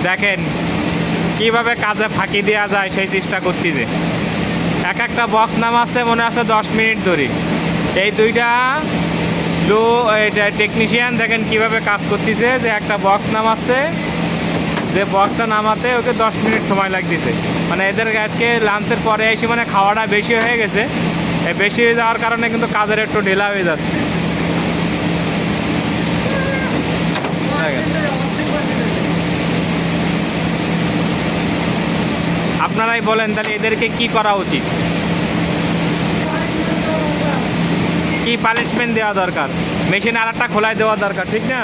দেখেন কিভাবে কাজে ফাঁকি দেওয়া যায় সেই চেষ্টা করতেছে। এক একটা বক্স নামাচ্ছে মনে আছে 10 মিনিট ধরে। এই দুইটা লো টেকনিশিয়ান দেখেন কিভাবে কাজ করতেছে, যে একটা বক্স নামাচ্ছে, যে বক্সটা নামাতে ওকে 10 মিনিট সময় লাগতেছে। মানে এদের আজকে লাঞ্চের পরে এসে মানে খাওয়াটা বেশি হয়ে গেছে, এই বেশি হয়ে যাওয়ার কারণে কিন্তু কাজের একটু ঢিলা হয়ে যাচ্ছে। আপনারাই বলেন তাহলে এদেরকে কি করা উচিত, কি পানিশমেন্ট দেওয়া দরকার? মেশিন আর একটা খোলাই দেওয়া দরকার, ঠিক না?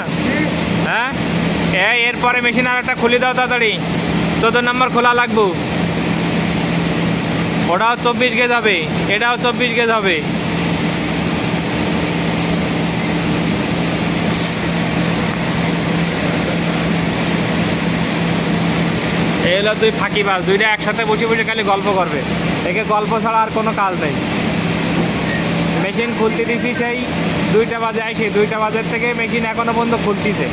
হ্যাঁ, এরপরে মেশিন আর একটা খুলে দাও তাড়াতাড়ি, 14 নম্বর খোলা লাগবো। ওটাও 24 গেজ হবে, এটাও 24 গেজ হবে। এই হলো দুই ফাঁকিবাজ, দুইটা একসাথে বসে বসে খালি গল্প করবে। একে গল্প ছাড়া আর কোনো কাজ নেই। মেশিন খুলতে দিছি সেই 2টা বাজে আইসি, 2টা বাজের থেকে মেশিন এখনো পর্যন্ত খুলতেছে।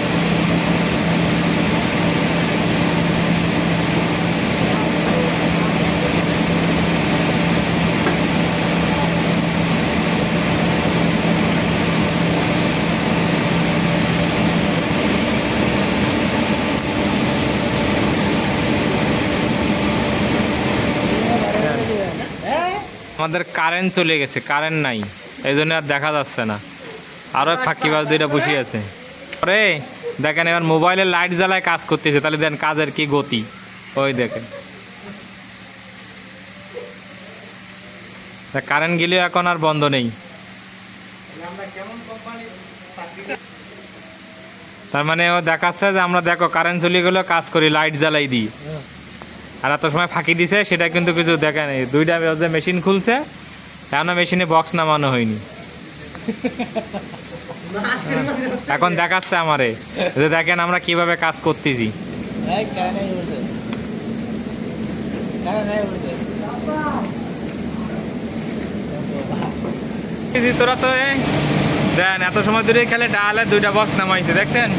আমাদের কারেন্ট চলে গেছে, কারেন্ট নাই, এই জন্য আর দেখা যাচ্ছে না। আরও ফাঁকিবাজ দুইটা বসে আছে। পরে দেখেন এবার মোবাইলের লাইট জ্বালায় কাজ করতেছে, তাহলে দেন কাজের কি গতি। ওই দেখেন কারেন্ট গেলেও এখন আর বন্ধ নেই। তার মানে ও দেখাচ্ছে যে আমরা দেখো কারেন্ট চলে গেলেও কাজ করি, লাইট জ্বালাই দিই। আর এত সময় ফাঁকি দিছে সেটা কিন্তু কিছু দেখা নেই। 2টা বাজে মেশিন খুলছে, এখনো মেশিনে বক্স নামানো হয়নি। এখন দেখাচ্ছে আমারে যে দেখেন আমরা কিভাবে কাজ করতেছি। তোরা তো দেন এত সময় ধরে খেলে ডালে 2টা বক্স নামাইছে, দেখতেন?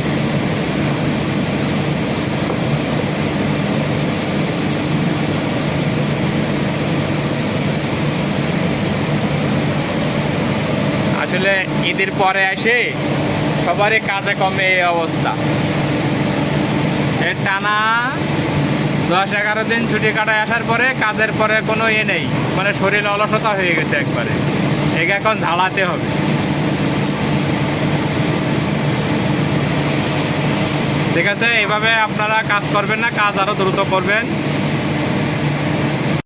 আসলে ঈদের পরে আসে সবারই কাজে কমে এই অবস্থা। এর টানা 10-11 দিন ছুটি কাটায় আসার পরে কাজের পরে কোনো নেই, মানে শরীর অলসতা হয়ে গেছে একবারে। একে এখন ঝাড়াতে হবে। ঠিক আছে, এভাবে আপনারা কাজ করবেন না, কাজ আরও দ্রুত করবেন।